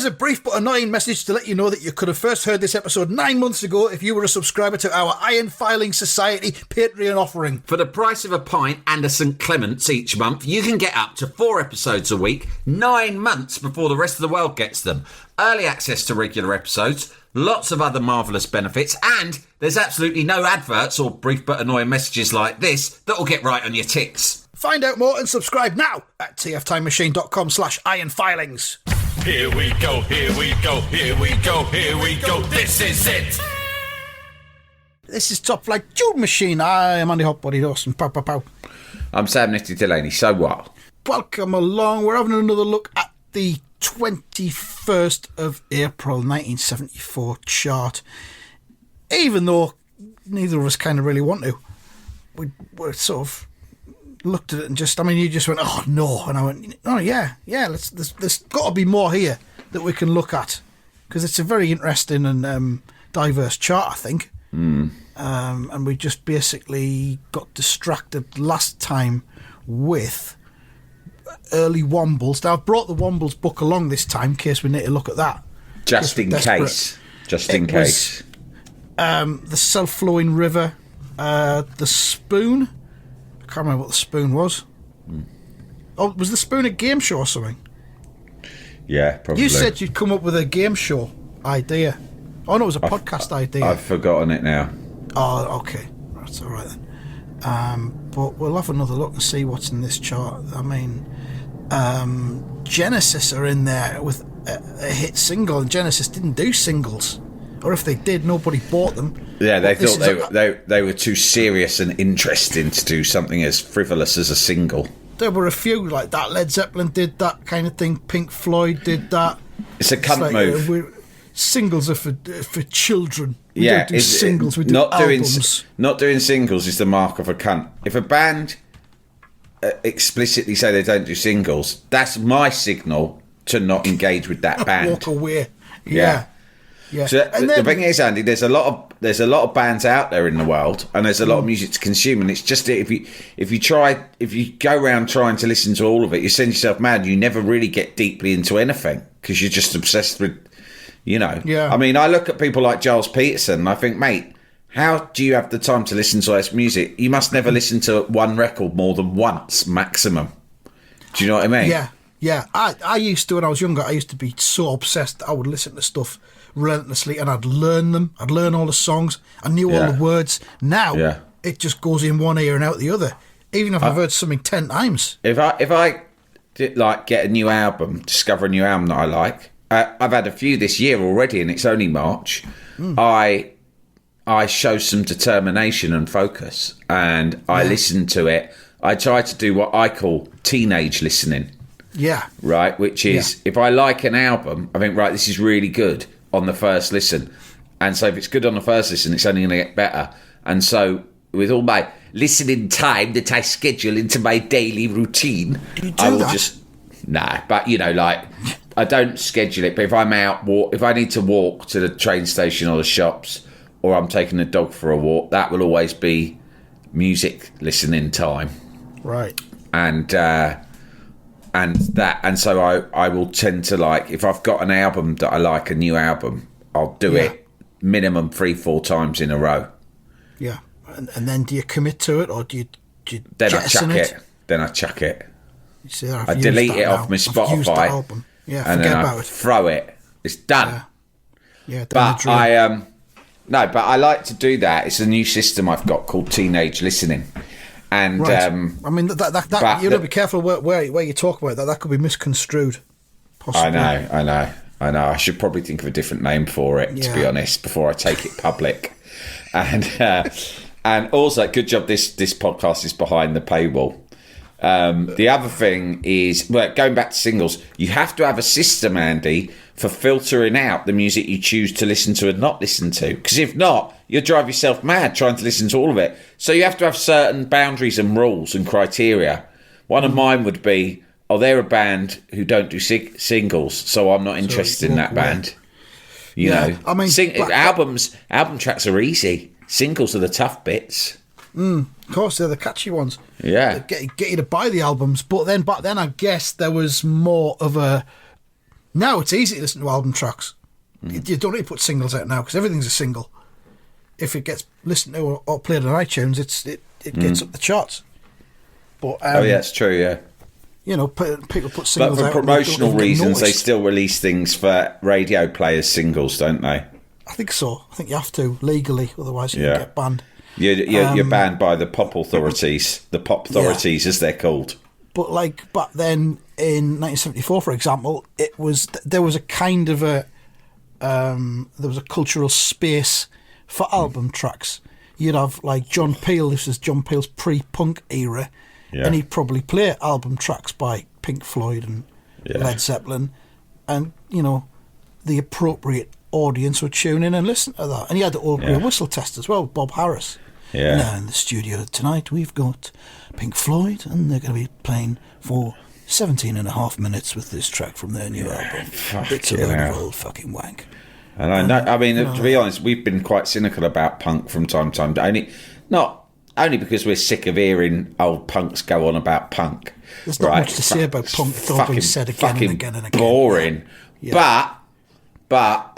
Here's a brief but annoying message to let you know that you could have first heard this episode 9 months ago if you were a subscriber to our Iron Filing Society Patreon offering. For the price of a pint and a St Clement's each month, you can get up to 4 episodes a week, 9 months before the rest of the world gets them. Early access to regular episodes, lots of other marvellous benefits, and there's absolutely no adverts or brief but annoying messages like this that will get right on your ticks. Find out more and subscribe now at tftimemachine.com/ironfilings. Here we go, here we go, here we go, here we go, this is it! This is Top Flight Tune Machine. I am Andy Hotbody Dawson. Pow, pow, pow. I'm Sam Nifty Delaney, so what? Welcome along. We're having another look at the 21st of April 1974 chart. Even though neither of us kind of really want to. We're sort of looked at it and just, you just went, oh no, and I went, oh yeah, there's got to be more here that we can look at, because it's a very interesting and diverse chart, I think. And we just basically got distracted last time with early Wombles. Now I've brought the Wombles book along this time in case we need to look at that. Just in case. The Self-Flowing River, the Spoon. I can't remember what the Spoon was. Oh, was the Spoon a game show or something? Yeah, probably. You said you'd come up with a game show idea. Oh, no, it was a podcast idea. I've forgotten it now. Oh, okay. That's all right then. But we'll have another look and see what's in this chart. Genesis are in there with a hit single, and Genesis didn't do singles. Or if they did, nobody bought them. Yeah, they thought they were too serious and interesting to do something as frivolous as a single. There were a few like that. Led Zeppelin did that kind of thing. Pink Floyd did that. It's a cunt move. Singles are for children. We Yeah, don't do singles, we do not albums. Not doing singles is the mark of a cunt. If a band explicitly say they don't do singles, that's my signal to not engage with that band. Walk away. Yeah. So the thing is, Andy, there's a lot of bands out there in the world, and there's a lot of music to consume. And it's just if you go around trying to listen to all of it, you send yourself mad. You never really get deeply into anything because you're just obsessed with, Yeah. I look at people like Giles Peterson, and I think, mate, how do you have the time to listen to this music? You must never listen to one record more than once, maximum. Do you know what I mean? Yeah. I used to, when I was younger, I used to be so obsessed that I would listen to stuff relentlessly, and I'd learn them. I'd learn all the songs. I knew all the words. Now it just goes in one ear and out the other, even if I've heard something 10 times. If I did, get a new album, discover a new album that I like, I've had a few this year already, and it's only March. I show some determination and focus, and I listen to it. I try to do what I call teenage listening. Yeah. Right, which is if I like an album, I think, right, this is really good on the first listen. And so if it's good on the first listen, it's only going to get better. And so with all my listening time that I schedule into my daily routine, I will just... Nah, but, I don't schedule it. But if I'm out, if I need to walk to the train station or the shops, or I'm taking the dog for a walk, that will always be music listening time. Right. And so I will tend to if I've got an album that I like, a new album, I'll do it minimum 3-4 times in a row. Yeah. And then do you commit to it, or do you then I chuck it? Then I chuck it. You see, I delete it off my Spotify. And then I throw it. It's done. Yeah. But I like to do that. It's a new system I've got called teenage listening. And right. That you got to be careful where you talk about that. That could be misconstrued. Possibly. I know. I should probably think of a different name for it, to be honest, before I take it public. And also, good job. This podcast is behind the paywall. The other thing is, going back to singles, you have to have a system, Andy, for filtering out the music you choose to listen to and not listen to. Because if not, you'll drive yourself mad trying to listen to all of it. So you have to have certain boundaries and rules and criteria. One of mine would be, they're a band who don't do singles, so I'm not interested in that band. You know, album tracks are easy. Singles are the tough bits. Of course, they're the catchy ones. Yeah, get you to buy the albums. But then back then, I guess there was more of a Now it's easy to listen to album tracks. You don't need to put singles out now because everything's a single. If it gets listened to or played on iTunes, it gets up the charts. But Oh yeah, it's true. Yeah. you know, people put But singles for out. promotional and they don't even get reasons, they noticed. still release things for radio players singles, don't they? I think so. I think you have to legally, otherwise you Yeah. can get banned. You're banned by the pop authorities, the pop authorities as they're called. But like back then in 1974, for example, there was a kind of a there was a cultural space for album tracks. You'd have like John Peel. This is John Peel's pre-punk era, Yeah. and he'd probably play album tracks by Pink Floyd and Yeah. Led Zeppelin, and you know the appropriate audience would tune in and listen to that. And he had the old Yeah. whistle test as well, Bob Harris. Yeah. Now in the studio tonight we've got Pink Floyd, and they're going to be playing for 17 and a half minutes with this track from their new album. It's a Fucking load hell. of old fucking wank. And I know, I mean, to be honest, we've been quite cynical about punk from time to time. Not only because we're sick of hearing old punks go on about punk. There's not much to say about punk that's all been said again and fucking again and again. boring. Yeah. But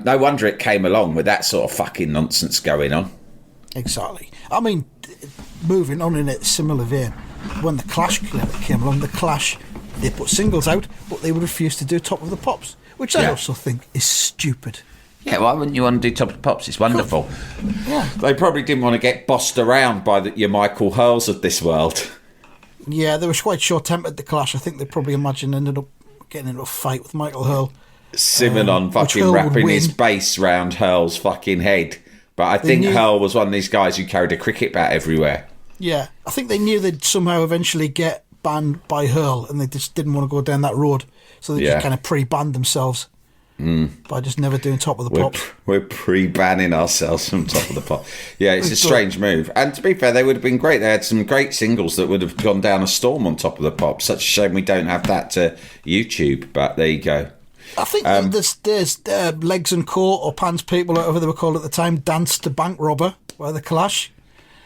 no wonder it came along with that sort of fucking nonsense going on. Exactly. I mean, moving on in a similar vein, when the Clash came along, the Clash, they put singles out, but they would refuse to do Top of the Pops, which I Yeah. also think is stupid. Yeah, why wouldn't you want to do Top of the Pops? It's wonderful. Yeah. They probably didn't want to get bossed around by your Michael Hurls of this world. Yeah, they were quite short-tempered, the Clash. I think they probably ended up getting into a fight with Michael Hurl. Simon which fucking Hurl would wrapping his win. bass round Hurl's fucking head. But I think knew- Hurl was one of these guys who carried a cricket bat everywhere. Yeah, I think they knew they'd somehow eventually get banned by Hurl, and they just didn't want to go down that road, so they Yeah. just kind of pre-banned themselves by just never doing Top of the We're, Pops. we're pre-banning ourselves from Top of the Pop. Yeah, it's a It's strange move. And to be fair, they would have been great. They had some great singles that would have gone down a storm on Top of the Pop. Such a shame we don't have that to YouTube, but there you go. I think there's Legs and Co, or Pants People, or whatever they were called at the time, danced to Bank Robber by the Clash,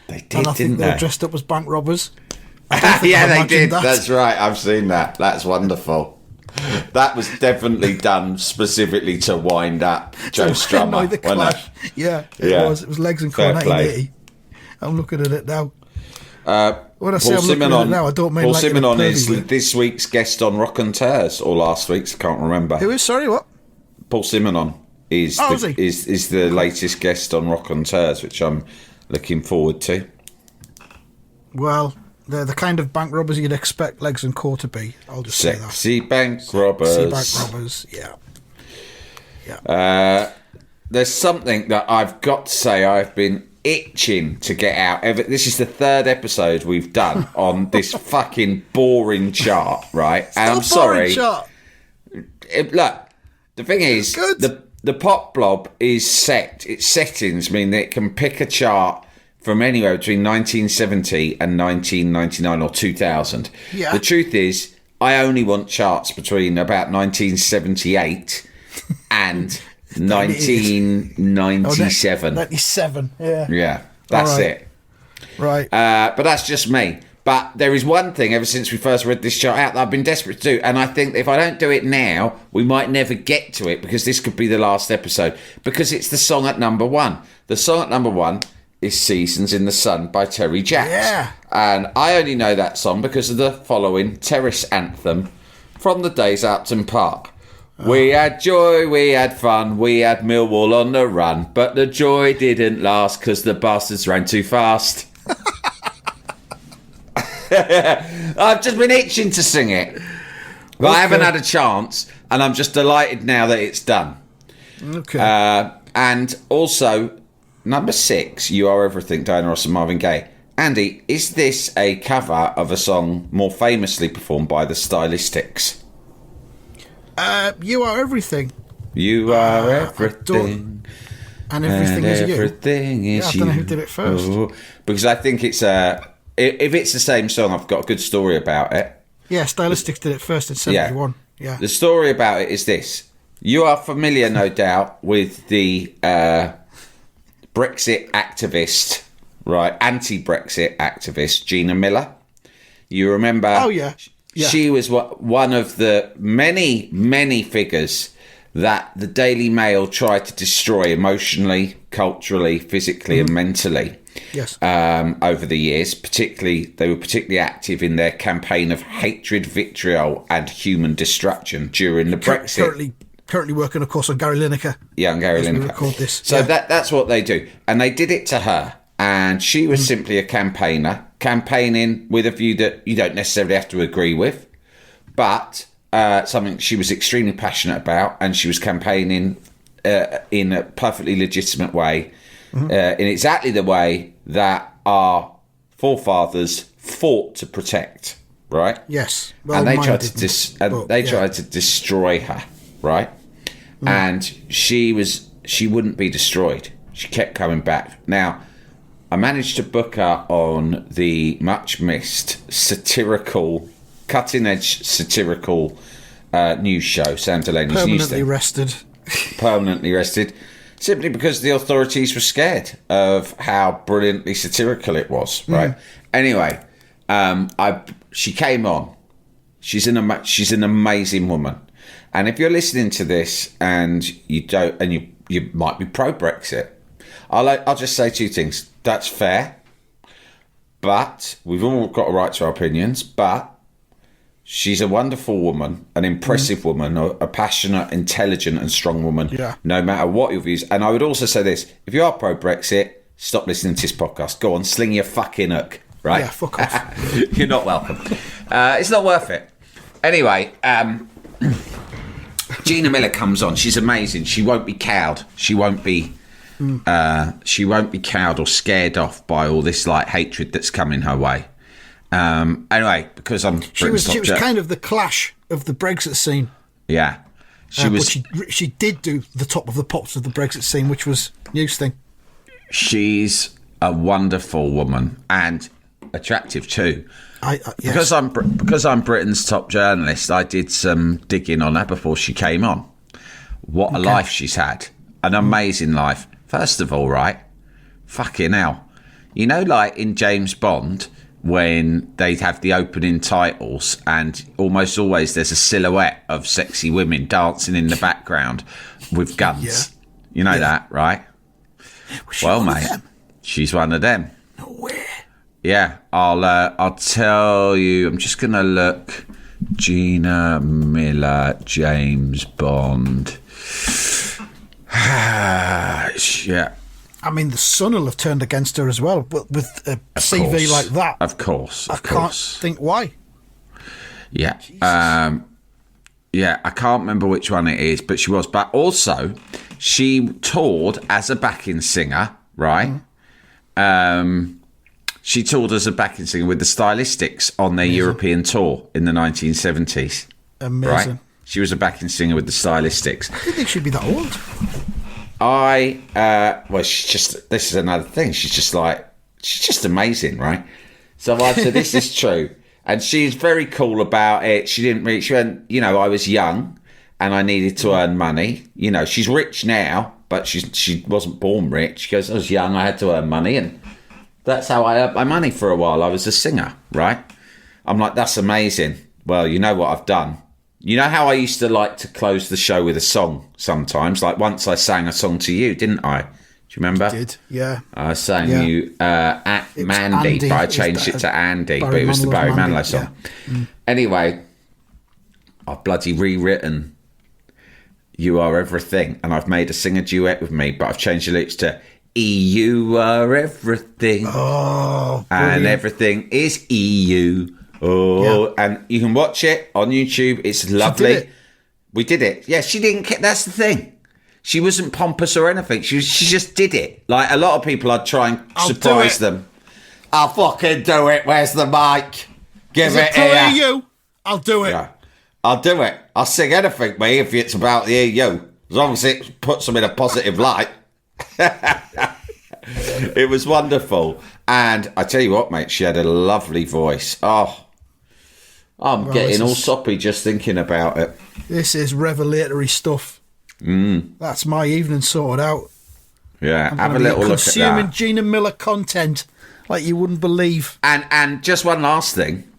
They did, and I think didn't they were they? dressed up as bank robbers. I don't think Yeah, I they imagined did. that. That's right. I've seen that. That's wonderful. That was definitely done specifically to wind up Joe To Strummer. annoy the wasn't it? Clash. Yeah, it Yeah. was. It was Legs and Co. Fair play. 1980. I'm looking at it now. When I say Paul I'm looking at it Simonon, now, I don't mean Paul like in a Simonon pervy is way. this week's guest on Rock and Tears, or last week's, I can't remember. Who is? Sorry, what? Paul Simonon is Oh, the, is he? is the latest guest on Rock and Tears, which I'm looking forward to. Well, they're the kind of bank robbers you'd expect Legs and Co to be. I'll just say that. Sexy bank robbers. See bank robbers, yeah. There's something that I've got to say I've been itching to get out. This is the third episode we've done on this fucking boring chart, right? And I'm Still boring sorry. shot. Look, the thing is, Good. the pop blob is set. Its settings mean that it can pick a chart from anywhere between 1970 and 1999 or 2000. Yeah. The truth is, I only want charts between about 1978 and 1997. 97, yeah. Yeah, that's All right. it. Right. But that's just me. But there is one thing ever since we first read this chart out that I've been desperate to do, and I think if I don't do it now, we might never get to it because this could be the last episode. Because it's the song at number one. The song at number one is Seasons in the Sun by Terry Jacks. Yeah. And I only know that song because of the following terrace anthem from the days at Upton Park. We had joy, we had fun, we had Millwall on the run, but the joy didn't last because the bastards ran too fast. I've just been itching to sing it, but I haven't had a chance, and I'm just delighted now that it's done. Okay. And also, number 6, You Are Everything, Diana Ross and Marvin Gaye. Andy, is this a cover of a song more famously performed by the Stylistics? You Are Everything. You are everything. And Everything Is You. Everything is I you. don't know who did it first. Oh, because I think it's if it's the same song, I've got a good story about it. Yeah, Stylistics did it first in 71. Yeah. The story about it is this. You are familiar, no doubt, with the Brexit activist, right, anti-Brexit activist, Gina Miller. You remember... Oh, yeah. She was one of the many figures that the Daily Mail tried to destroy emotionally, culturally, physically, and mentally. Yes. Over the years, they were particularly active in their campaign of hatred, vitriol, and human destruction during the Brexit. Currently working, of course, on Gary Lineker. Yeah, on Gary Lineker. We record this. So that's what they do, and they did it to her, and she was simply a campaigner, campaigning with a view that you don't necessarily have to agree with, but something she was extremely passionate about, and she was campaigning in a perfectly legitimate way. In exactly the way that our forefathers fought to protect, right? Yes. Well, and they tried to tried to destroy her, right? And she wouldn't be destroyed. She kept coming back. Now, I managed to book her on the much missed cutting edge satirical news show, Sam Delaney's news thing. Permanently rested. Simply because the authorities were scared of how brilliantly satirical it was, right? Anyway, she came on. She's an amazing woman, and if you're listening to this and you might be pro Brexit, I'll just say two things. That's fair, but we've all got a right to our opinions. But she's a wonderful woman, an impressive woman, a passionate, intelligent and strong woman, no matter what your views. And I would also say this, if you are pro-Brexit, stop listening to this podcast. Go on, sling your fucking hook, right? Yeah, fuck off. You're not welcome. It's not worth it. Anyway, Gina Miller comes on. She's amazing. She won't be cowed. She won't be cowed or scared off by all this like hatred that's coming her way. Anyway, because she was kind of the Clash of the Brexit scene. Yeah, but she did do the top of the pops of the Brexit scene, which was news thing. She's a wonderful woman and attractive too. Yes. Because I'm Britain's top journalist, I did some digging on her before she came on. What a life she's had, an amazing life. First of all, right, fucking hell, you know, like in James Bond, when they have the opening titles and almost always there's a silhouette of sexy women dancing in the background with guns. You know that, right? Well, mate, she's one of them. No way. Yeah, I'll tell you. I'm just going to look. Gina Miller, James Bond. Yeah. I mean, the Sun will have turned against her as well, but with a CV like that. Of course. I can't think why. Yeah. I can't remember which one it is, but she was. But also, she toured as a backing singer, right? She toured as a backing singer with the Stylistics on their European tour in the 1970s. Amazing. Right? She was a backing singer with the Stylistics. I didn't think she'd be that old. She's just, this is another thing. She's just amazing, right? So I said, this is true. And she's very cool about it. She went, you know, I was young and I needed to earn money. You know, she's rich now, but she wasn't born rich. She goes, I was young, I had to earn money. And that's how I earned my money for a while. I was a singer, right? I'm like, that's amazing. Well, you know what I've done? You know how I used to like to close the show with a song sometimes? Like once I sang a song to you, didn't I? Do you remember? You did, yeah. I sang you at Mandy, Andy, but I changed it to Andy, but it was the Barry Manilow song. Yeah. Anyway, I've bloody rewritten You Are Everything, and I've made a singer duet with me, but I've changed the lyrics to You Are Everything. Oh, brilliant. And everything is EU. Oh, and you can watch it on YouTube. It's lovely. We did it. Yeah, she didn't care. That's the thing. She wasn't pompous or anything. She just did it. Like a lot of people, I'd try and surprise them. I'll fucking do it. Where's the mic? Give it here. EU? I'll do it. Yeah, I'll do it. I'll sing anything, mate, if it's about the EU. As long as it puts them in a positive light. It was wonderful. And I tell you what, mate, she had a lovely voice. Oh, I'm getting all soppy just thinking about it. This is revelatory stuff. That's my evening sorted out. Yeah, have a little look at that. Consuming Gina Miller content like you wouldn't believe. And just one last thing.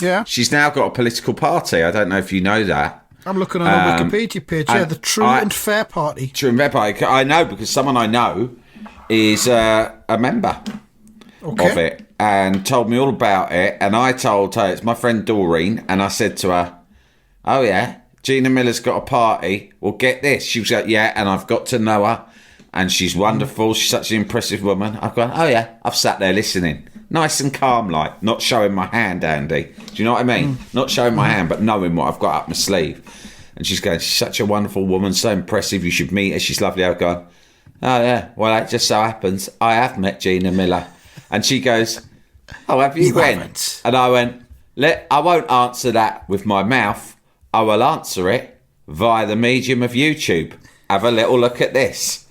Yeah. She's now got a political party. I don't know if you know that. I'm looking on the Wikipedia page. Yeah, the True and Fair Party. True and Fair Party. I know because someone I know is a member of it and told me all about it. And I told her, it's my friend Doreen, and I said to her, oh yeah, Gina Miller's got a party. Well, get this. She was like, yeah, and I've got to know her. And she's wonderful. She's such an impressive woman. I've gone, oh yeah, I've sat there listening. Nice and calm, like, not showing my hand, Andy. Do you know what I mean? Not showing my hand, but knowing what I've got up my sleeve. And she's going, she's such a wonderful woman, so impressive. You should meet her. She's lovely. I've gone, oh yeah, well, it just so happens I have met Gina Miller. And she goes, oh, have you, Gwen? Haven't. And I went, I won't answer that with my mouth. I will answer it via the medium of YouTube. Have a little look at this.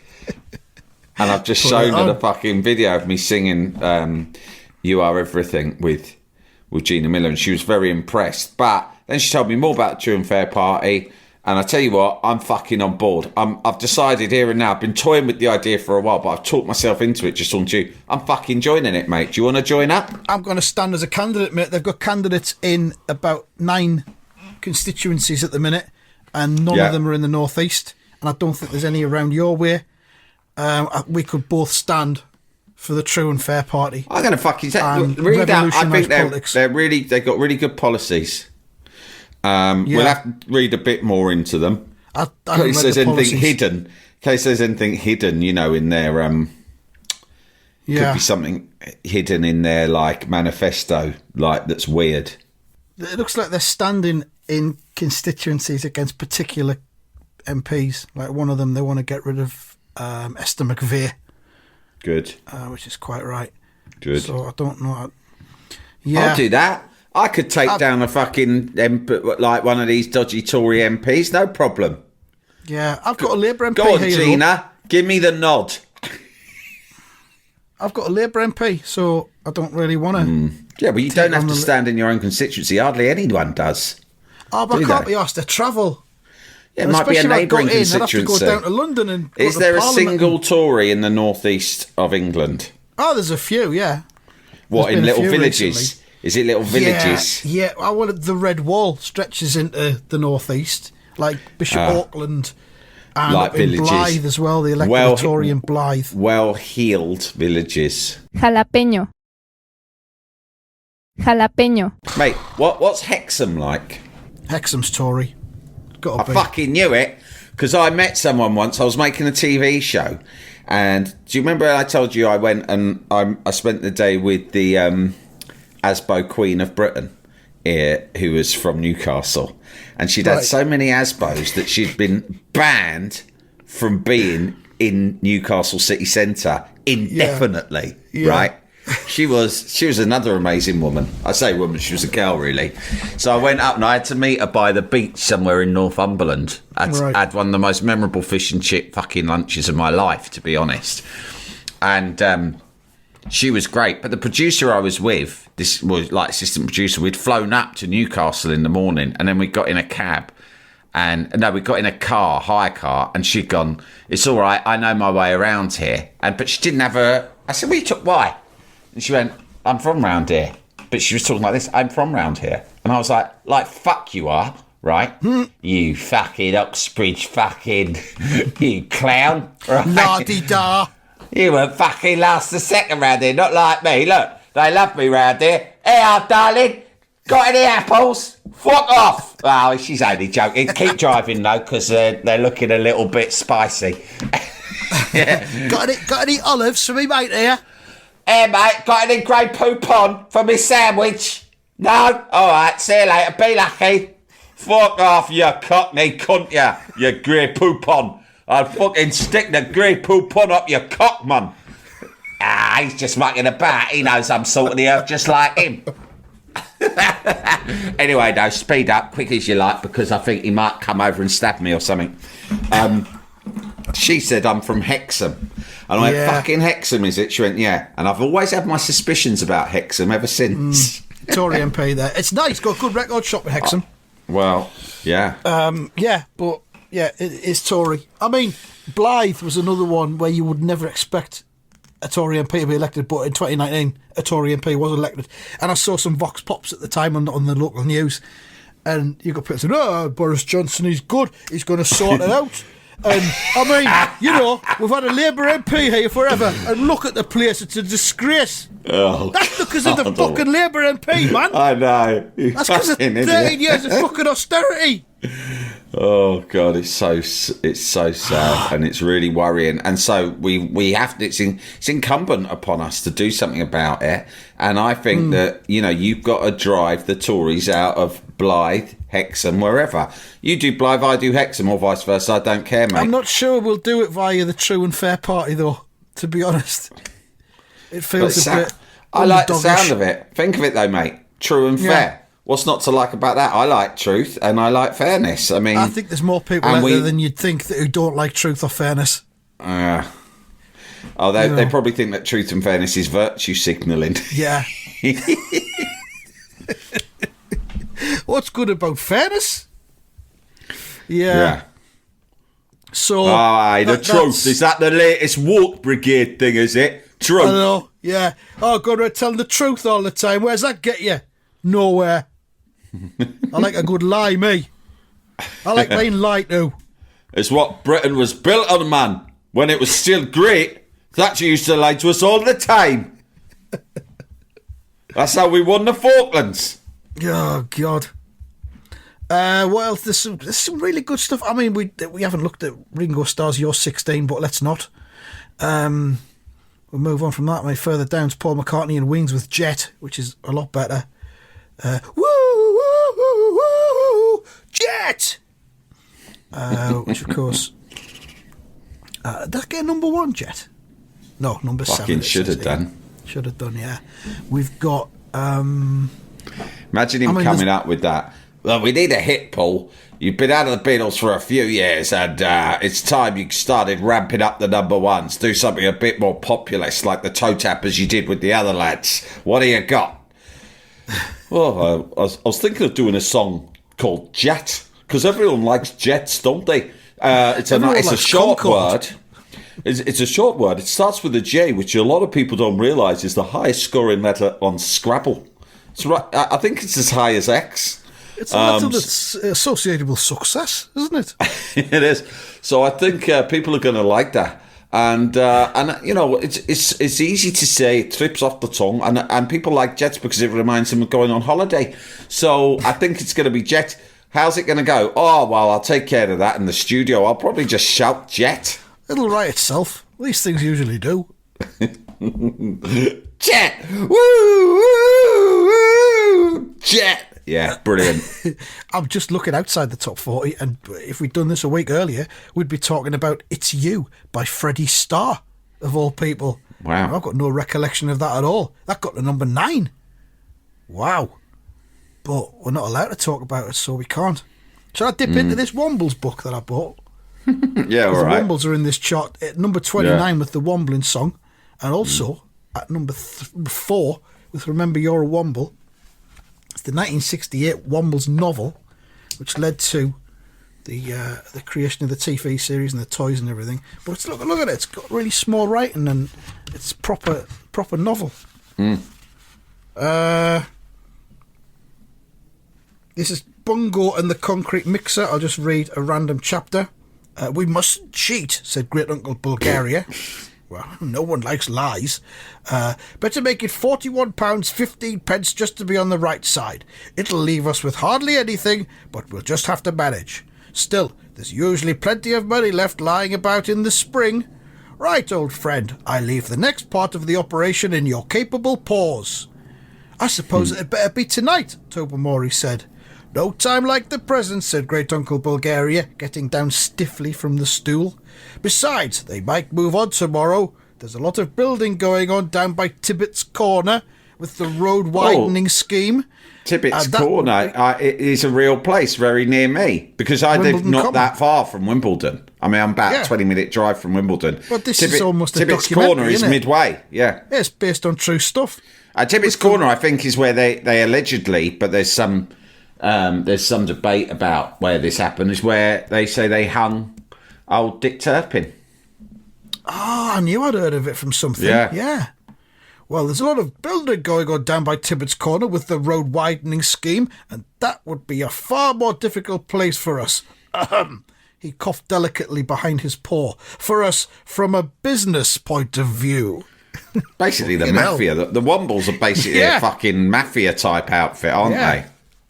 And I've just shown her the fucking video of me singing You Are Everything with Gina Miller, and she was very impressed. But then she told me more about the True and Fair Party, and I tell you what, I'm fucking on board. I've decided here and now, I've been toying with the idea for a while, but I've talked myself into it just on you. I'm fucking joining it, mate. Do you want to join up? I'm going to stand as a candidate, mate. They've got candidates in about 9 constituencies at the minute, and none of them are in the northeast, and I don't think there's any around your way. We could both stand for the True and Fair Party. I'm going to fucking say, read out. I think they've got really good policies. We'll have to read a bit more into them. I in case there's anything hidden. In case there's anything hidden, you know, in their could be something hidden in their like manifesto, like that's weird. It looks like they're standing in constituencies against particular MPs. Like one of them, they want to get rid of Esther McVeigh. Good. Which is quite right. Good. So I don't know. I'll do that. I could take down a fucking like one of these dodgy Tory MPs, no problem. Yeah, I've got a Labour MP. Go on, here, Gina. Give me the nod. I've got a Labour MP, so I don't really want to. Yeah, but you don't have to stand in your own constituency. Hardly anyone does. Oh, but I can't be asked to travel. Yeah, it might be a neighbouring constituency. I'd have to go down to London and go Is to there a Parliament single Tory in the northeast of England? Oh, there's a few, yeah. What, There's in been a little few villages? recently. Is it little villages? Yeah. I wanted the Red Wall stretches into the northeast, like Bishop Auckland and like up in villages. Blythe as well, the elected Tory in Blythe. Well-heeled villages. Jalapeño. Jalapeño. Mate, what's Hexham like? Hexham's Tory. I fucking knew it, because I met someone once. I was making a TV show, and do you remember I told you I went and I spent the day with the Asbo Queen of Britain, who was from Newcastle, and she'd had so many Asbos that she'd been banned from being in Newcastle city centre indefinitely, right? She was another amazing woman. I say woman, she was a girl really. So I went up and I had to meet her by the beach somewhere in Northumberland. I had one of the most memorable fish and chip fucking lunches of my life, to be honest. And she was great. But the producer I was with, this was like assistant producer, we'd flown up to Newcastle in the morning, and then we got in a cab. We got in a car, hire car, and she'd gone, it's all right, I know my way around here. But she didn't have I said, why? And she went, I'm from round here. But she was talking like this, I'm from round here. And I was like fuck you are, right? You fucking Oxbridge fucking, you clown. Right? La-di-da. You weren't fucking last a second round here, not like me. Look, they love me round here. Hey, darling, got any apples? Fuck off. Oh, she's only joking. Keep driving, though, because they're looking a little bit spicy. Got any olives for me, mate, here? Hey, mate, got any grey poupon for me sandwich? No? All right, see you later. Be lucky. Fuck off, you cockney cunt, you grey poupon. I'll fucking stick the grey poupon up your cock, man. He's just mucking about. He knows I'm salt of the earth just like him. Anyway, though, speed up, quick as you like, because I think he might come over and stab me or something. She said I'm from Hexham. And I went, fucking Hexham, is it? She went, yeah. And I've always had my suspicions about Hexham ever since. Tory MP there. It's nice, got a good record shop with Hexham. Well, yeah. It is Tory. I mean, Blythe was another one where you would never expect a Tory MP to be elected, but in 2019, a Tory MP was elected. And I saw some Vox Pops at the time on the local news, and you got people saying, "Oh, Boris Johnson, he's good. He's going to sort it out." And I mean, we've had a Labour MP here forever, and look at the place; it's a disgrace. Oh, That's because of the fucking Labour MP, man. I know. That's because of 13 years of fucking austerity. Oh God, it's so sad and it's really worrying. And so we have to. It's incumbent upon us to do something about it. And I think that you've got to drive the Tories out of Blythe, Hexham, wherever. You do Blythe, I do Hexham, or vice versa. I don't care, mate. I'm not sure we'll do it via the True and Fair Party, though. To be honest, it feels a bit. I like the underdogish. sound of it. Think of it though, mate. True and fair. What's not to like about that? I like truth and I like fairness. I mean, I think there's more people out there than you'd think who don't like truth or fairness. They probably think that truth and fairness is virtue signalling. Yeah. What's good about fairness? Yeah. So, the truth. Is that the latest woke brigade thing, is it? Truth. I know, yeah. Oh, God, we're telling the truth all the time. Where's that get you? Nowhere. I like a good lie, me. I like being lied to. It's what Britain was built on, man. When it was still great, Thatcher used to lie to us all the time. That's how we won the Falklands. Oh, God. What else? There's some really good stuff. I mean, we haven't looked at Ringo Starr's You're 16, but let's not. We'll move on from that. Way further down to Paul McCartney and Wings with Jet, which is a lot better. Woo, woo, woo, woo, Jet! Which, of course... did that get number 1, Jet? No, number 7. Fucking should have done. Should have done, yeah. We've got... Imagine him coming up with that. Well, we need a hit, Paul. You've been out of the Beatles for a few years, and it's time you started ramping up the number ones. Do something a bit more populist, like the toe tappers you did with the other lads. What do you got? Well, I was thinking of doing a song called Jet, because everyone likes jets, don't they? It's a short word. It's a short word. It starts with a J, which a lot of people don't realise is the highest scoring letter on Scrabble. It's right. I think it's as high as X. It's a letter that's associated with success, isn't it? It is. So I think people are going to like that. And it's easy to say, it trips off the tongue, and people like jets because it reminds them of going on holiday. So I think it's going to be Jet. How's it going to go? Oh, well, I'll take care of that in the studio. I'll probably just shout Jet. It'll write itself. These things usually do. Jet! Woo! Woo! Woo! Jet! Yeah, brilliant. I'm just looking outside the top 40, and if we'd done this a week earlier, we'd be talking about It's You by Freddie Starr, of all people. Wow. I've got no recollection of that at all. That got to number 9. Wow. But we're not allowed to talk about it, so we can't. Shall I dip into this Wombles book that I bought? Yeah, all right. The Wombles are in this chart at number 29 with the Wombling song, and also at number 4 with Remember You're a Womble. It's the 1968 Wombles novel, which led to the creation of the TV series and the toys and everything. But it's, look at it, it's got really small writing and it's proper novel. This is Bungo and the Concrete Mixer. I'll just read a random chapter. We mustn't cheat, said Great Uncle Bulgaria. Well, no one likes lies. Better make it £41.15 just to be on the right side. It'll leave us with hardly anything, but we'll just have to manage. Still, there's usually plenty of money left lying about in the spring. Right, old friend, I leave the next part of the operation in your capable paws. I suppose it'd better be tonight, Tobermory said. No time like the present, said Great Uncle Bulgaria, getting down stiffly from the stool. Besides, they might move on tomorrow. There's a lot of building going on down by Tibbet's Corner with the road widening scheme. Tibbet's Corner it is a real place very near me because I live not that far from Wimbledon. I mean, I'm about a 20-minute drive from Wimbledon. But this is almost a Tibbet's documentary, Corner is midway, yeah. It's based on true stuff. Tibbet's Corner, I think, is where they allegedly, but there's some debate about where this happened, is where they say they hung old Dick Turpin. I knew I'd heard of it from something. Yeah. Well, there's a lot of building going on down by Tibbetts Corner with the road widening scheme, and that would be a far more difficult place for us. He coughed delicately behind his paw. For us, from a business point of view. Basically, the You know. mafia. The Wombles are basically Yeah. a fucking mafia type outfit, aren't they?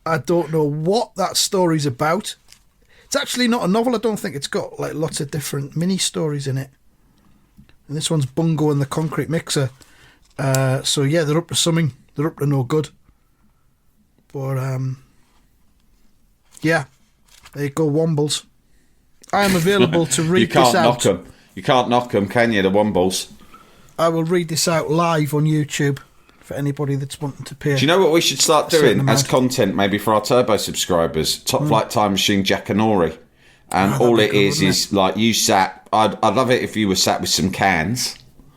I don't know what that story's about. It's actually not a novel. I don't think it's got like lots of different mini stories in it. And this one's Bungo and the Concrete Mixer. So yeah, they're up to something. They're up to no good. But yeah, there you go, Wombles. I am available to read You can't this out. knock them. You can't knock them, can you? The Wombles. I will read this out live on YouTube for anybody that's wanting to pay. Do you know what we should start certain doing as amount. content, maybe for our Turbo subscribers? Top Flight Time Machine Jackanory. And that'd all be it good, is wouldn't like you sat. I'd love it if you were sat with some cans,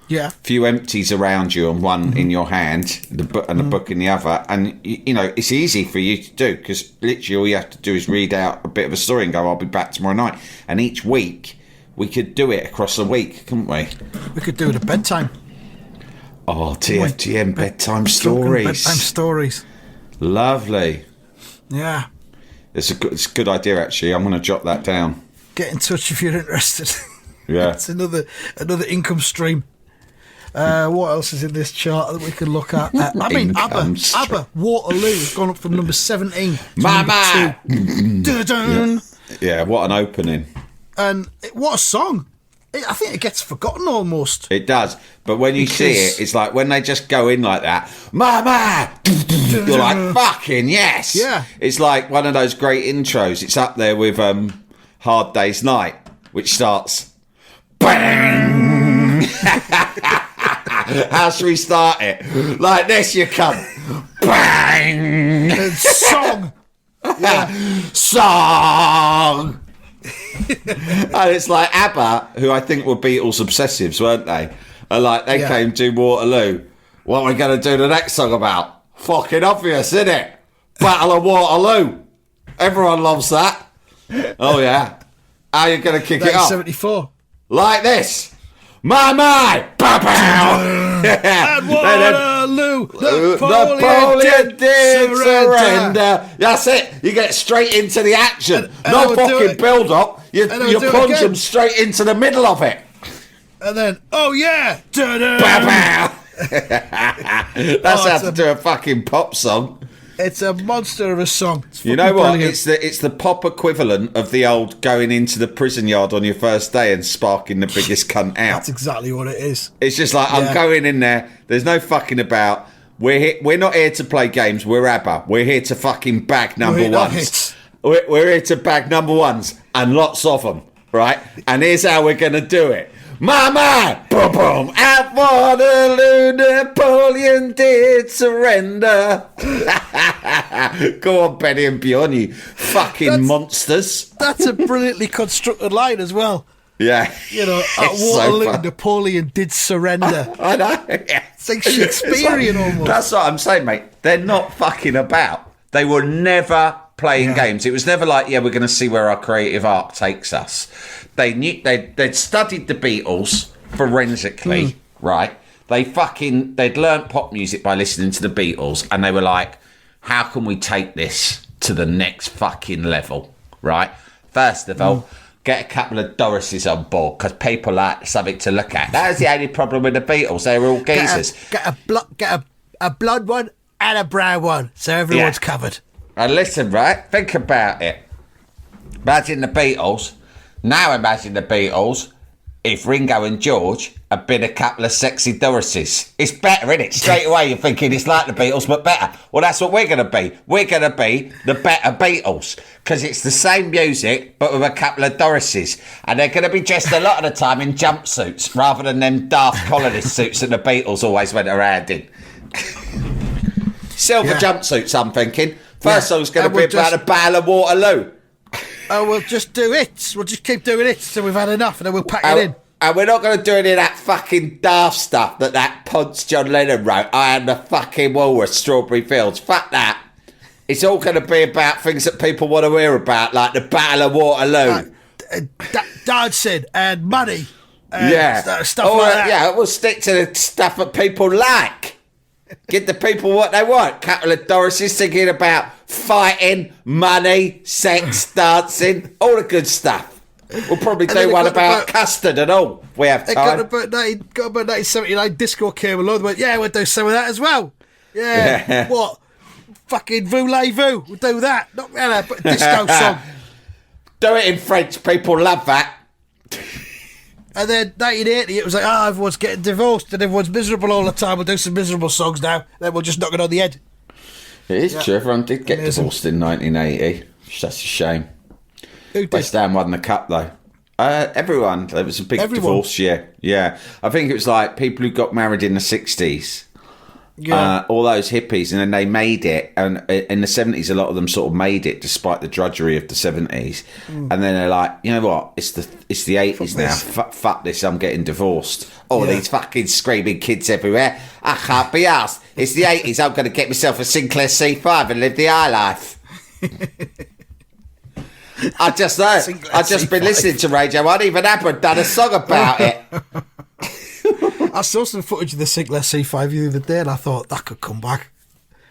Yeah. few empties around you, and one in your hand, the book and the book in the other. And you know it's easy for you to do because literally all you have to do is read out a bit of a story and go, "I'll be back tomorrow night." And each week we could do it across the week, couldn't we? We could do it at bedtime. Oh, TFTM bedtime Drunken stories, Bedtime stories. lovely. Yeah. It's a good idea actually. I'm going to jot that down. Get in touch if you're interested. Yeah. It's another income stream. What else is in this chart that we can look at? I mean, Income stream. ABBA, Waterloo has gone up from number 17 to Mama! number 2. Dun-dun. Yeah, what an opening. And what a song. I think it gets forgotten almost. It does. But when you see Because- it, it's like when they just go in like that, Mama! You're like, fucking yes! Yeah. It's like one of those great intros. It's up there with Hard Day's Night, which starts, bang! How should we start it? Like this, you cunt. Bang! And song. Song! And it's like ABBA, who I think were Beatles obsessives, weren't they? And like they Yeah. came to Waterloo. What are we going to do the next song about? Fucking obvious, isn't it? Battle of Waterloo. Everyone loves that. Oh yeah. How are you going to kick it off? 1974. Like this. My my! Pow pow! And Waterloo, Napoleon did surrender. That's it. You get straight into the action. And I No would do fucking it. build up. You And I would do it plunge again. them straight into the middle of it. And then, oh yeah. Dun-dun. Pow pow! That's how it's to a- do a fucking pop song. It's a monster of a song. It's You know fucking what? brilliant. It's the pop equivalent of the old going into the prison yard on your first day and sparking the biggest cunt out. That's exactly what it is. It's just like, Yeah. I'm going in there. There's no fucking about. We're not here to play games. We're ABBA. We're here to fucking bag number hitting our ones. hits. We're here to bag number ones and lots of them, right? And here's how we're going to do it. Mama! Boom, boom. At Waterloo, Napoleon did surrender. Go on, Benny and Bjorn, you fucking That's- monsters. That's a brilliantly constructed line as well. Yeah. You know, at It's so Waterloo, fun. Napoleon did surrender. I know. It's like Shakespearean almost. That's what I'm saying, mate. They're not fucking about. They were never playing games. It was never like, yeah, we're going to see where our creative arc takes us. They knew they'd studied the Beatles forensically, right? They'd learnt pop music by listening to the Beatles, and they were like, how can we take this to the next fucking level, right? First of all, get a couple of Dorises on board because people like something to look at. That was the only problem with the Beatles. They were all geezers. Get a blonde one and a brown one, so everyone's Yeah. covered. And listen, right? Think about it. Imagine the Beatles. Now imagine the Beatles if Ringo and George had been a couple of sexy Dorises. It's better, isn't it? Straight away you're thinking it's like the Beatles, but better. Well, that's what we're going to be. We're going to be the better Beatles because it's the same music, but with a couple of Dorises. And they're going to be dressed a lot of the time in jumpsuits rather than them daft collarless suits that the Beatles always went around in. Silver Yeah. jumpsuits, I'm thinking. First Yeah. song's going And to be we'll about just- a Battle of Waterloo. Oh, we'll just do it. We'll just keep doing it till we've had enough, and then we'll pack it in. And we're not going to do any of that fucking daft stuff that Ponce John Lennon wrote. I am the fucking walrus, Strawberry Fields. Fuck that. It's all going to be about things that people want to hear about, like the Battle of Waterloo. Dancing and money. Stuff like that. Yeah, we'll stick to the stuff that people like. Give the people what they want. Couple of Dorises thinking about fighting, money, sex, dancing, all the good stuff. We'll probably do one about custard and all. We have time. Got about 1979 disco came along. They went, yeah, we'll do some of that as well. Yeah. What? Fucking voulez-vous. We'll do that. Not that, but a disco song. Do it in French. People love that. And then 1980, it was like, everyone's getting divorced and everyone's miserable all the time. We'll do some miserable songs now. Then we'll just knock it on the head. It is true. Everyone did get divorced in 1980. That's a shame. Who did? West Ham won the cup, though. Everyone. There was a big divorce year. Yeah. I think it was like people who got married in the 60s. Yeah. All those hippies, and then they made it. And in the 70s, a lot of them sort of made it despite the drudgery of the 70s. And then they're like, you know what? It's the 80s now. Fuck this. I'm getting divorced. These fucking screaming kids everywhere. I can't be asked. It's the 80s. I'm going to get myself a Sinclair C5 and live the high life. I just been listening to Radio 1, even Abba done a song about it. I saw some footage of the Sinclair C5 the other day and I thought that could come back.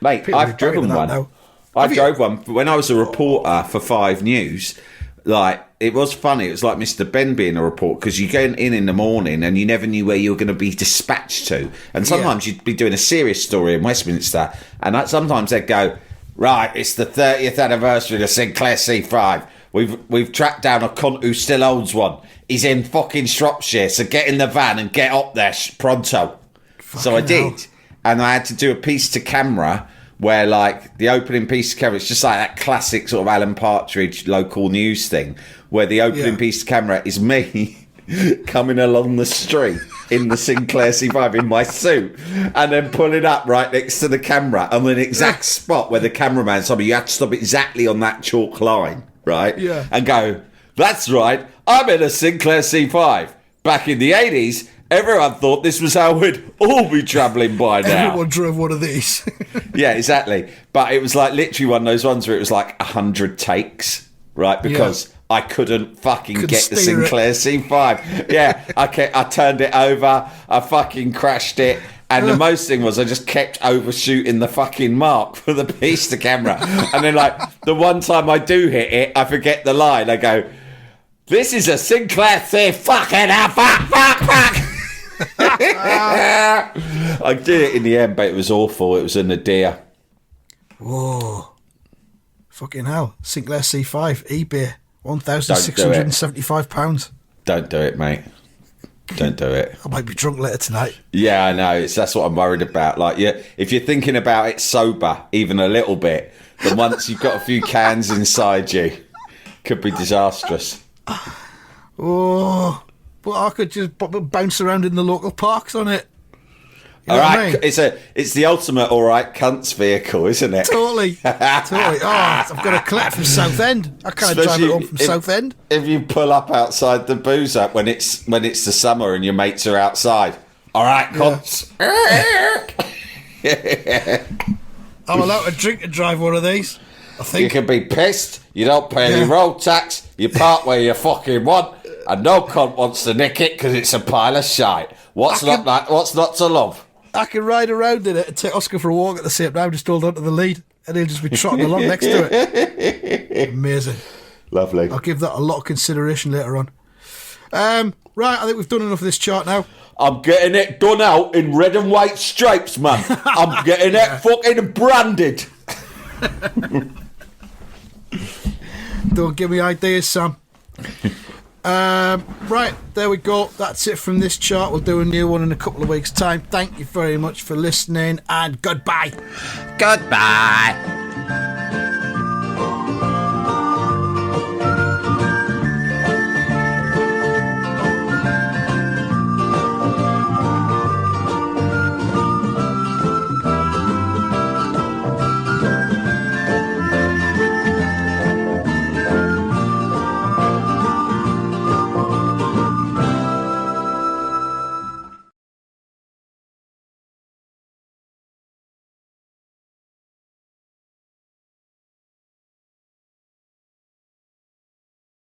Mate, I've driven one. I drove one when I was a reporter for 5 News. Like, it was funny. It was like Mr. Ben being a reporter because you go in the morning and you never knew where you were going to be dispatched to. And sometimes you'd be doing a serious story in Westminster and sometimes they'd go, right, it's the 30th anniversary of the Sinclair C5. We've tracked down a cunt who still owns one. He's in fucking Shropshire, so get in the van and get up there pronto. So I did. And I had to do a piece to camera where, like, the opening piece to camera, it's just like that classic sort of Alan Partridge local news thing, where the opening piece to camera is me coming along the street in the Sinclair C5 in my suit and then pulling up right next to the camera on an exact spot where the cameraman told me you have to stop exactly on that chalk line. Right? Yeah. And go, that's right, I'm in a Sinclair C5. Back in the 80s, everyone thought this was how we'd all be travelling by now. Everyone drove one of these. Yeah, exactly. But it was like literally one of those ones where it was like 100 takes, right? Because I couldn't fucking get the Sinclair C5. Yeah, I turned it over, I fucking crashed it. And the most thing was I just kept overshooting the fucking mark for the piece to camera. And then, like, the one time I do hit it, I forget the line. I go, this is a Sinclair C fucking fuck. I did it in the end, but it was awful. It was a Nadir. Whoa. Fucking hell. Sinclair C5, eBay, £1,675. Don't do it, mate. Don't do it. I might be drunk later tonight. Yeah, I know. That's what I'm worried about. Like, if you're thinking about it sober, even a little bit, then once you've got a few cans inside you, could be disastrous. Oh, but I could just bounce around in the local parks on it. You all know right, what I mean? It's the ultimate all right cunts vehicle, isn't it? Totally. Oh, I've got to collect from Southend. I can't drive it home from Southend. If you pull up outside the booze up when it's the summer and your mates are outside, all right, cunts. I'm allowed to drink and drive one of these, I think. You can be pissed. You don't pay any road tax. You park where you fucking want, and no cunt wants to nick it because it's a pile of shite. What's not to love? I can ride around in it and take Oscar for a walk at the same time, just hold on to the lead, and he'll just be trotting along next to it. Amazing. Lovely. I'll give that a lot of consideration later on. Right, I think we've done enough of this chart now. I'm getting it done out in red and white stripes, man. I'm getting it fucking branded. Don't give me ideas, Sam. Right, there we go. That's it from this chart. We'll do a new one in a couple of weeks' time. Thank you very much for listening, and goodbye. Goodbye.